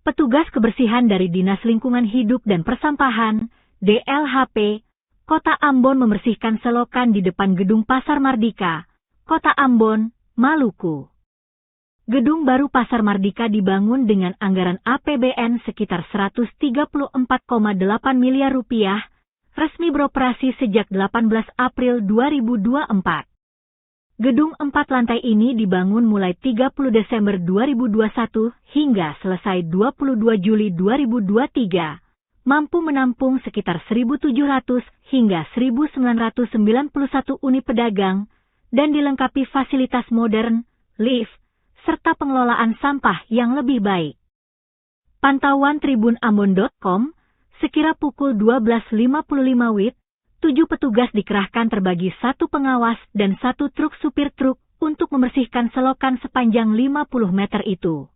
petugas kebersihan dari Dinas Lingkungan Hidup dan Persampahan, DLHP, Kota Ambon membersihkan selokan di depan Gedung Pasar Mardika, Kota Ambon, Maluku. Gedung baru Pasar Mardika dibangun dengan anggaran APBN sekitar 134,8 miliar rupiah, resmi beroperasi sejak 18 April 2024. Gedung 4 lantai ini dibangun mulai 30 Desember 2021 hingga selesai 22 Juli 2023, mampu menampung sekitar 1.700 hingga 1.991 unit pedagang, dan dilengkapi fasilitas modern, lift, serta pengelolaan sampah yang lebih baik. Pantauan tribunambon.com, sekira pukul 12.55 WIB, 7 petugas dikerahkan terbagi 1 pengawas dan 1 truk supir truk untuk membersihkan selokan sepanjang 50 meter itu.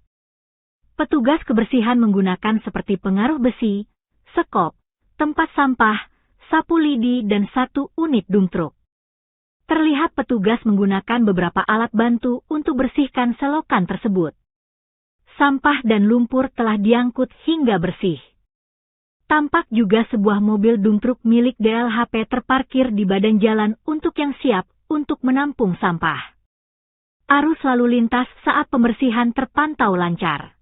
Petugas kebersihan menggunakan seperti pengaruh besi, sekop, tempat sampah, sapu lidi dan 1 unit dump truk. Terlihat petugas menggunakan beberapa alat bantu untuk bersihkan selokan tersebut. Sampah dan lumpur telah diangkut hingga bersih. Tampak juga sebuah mobil dump truk milik DLHP terparkir di badan jalan untuk yang siap untuk menampung sampah. Arus lalu lintas saat pembersihan terpantau lancar.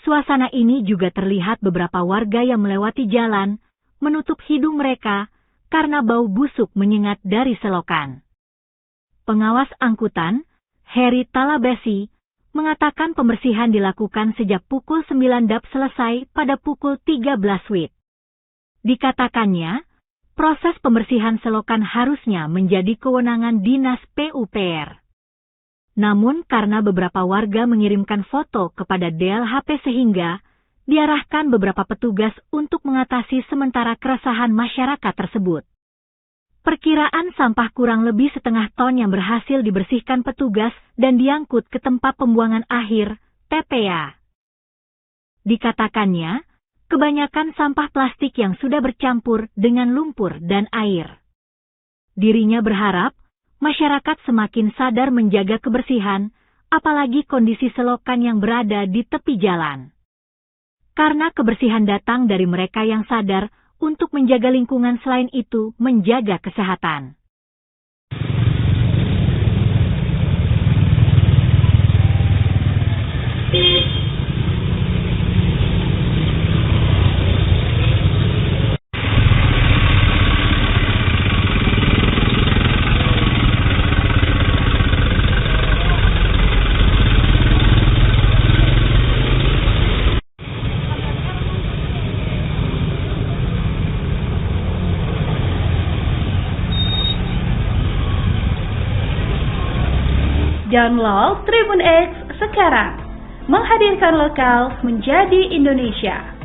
Suasana ini juga terlihat beberapa warga yang melewati jalan, menutup hidung mereka karena bau busuk menyengat dari selokan. Pengawas angkutan, Heri Talabesi, mengatakan pembersihan dilakukan sejak pukul 9 DAP selesai pada pukul 13 WIB. Dikatakannya, proses pembersihan selokan harusnya menjadi kewenangan Dinas PUPR. Namun karena beberapa warga mengirimkan foto kepada DLHP sehingga diarahkan beberapa petugas untuk mengatasi sementara keresahan masyarakat tersebut. Perkiraan sampah kurang lebih setengah ton yang berhasil dibersihkan petugas dan diangkut ke tempat pembuangan akhir, TPA. Dikatakannya, kebanyakan sampah plastik yang sudah bercampur dengan lumpur dan air. Dirinya berharap, masyarakat semakin sadar menjaga kebersihan, apalagi kondisi selokan yang berada di tepi jalan. Karena kebersihan datang dari mereka yang sadar, untuk menjaga lingkungan selain itu menjaga kesehatan. Download Tribun X sekarang, menghadirkan lokal menjadi Indonesia.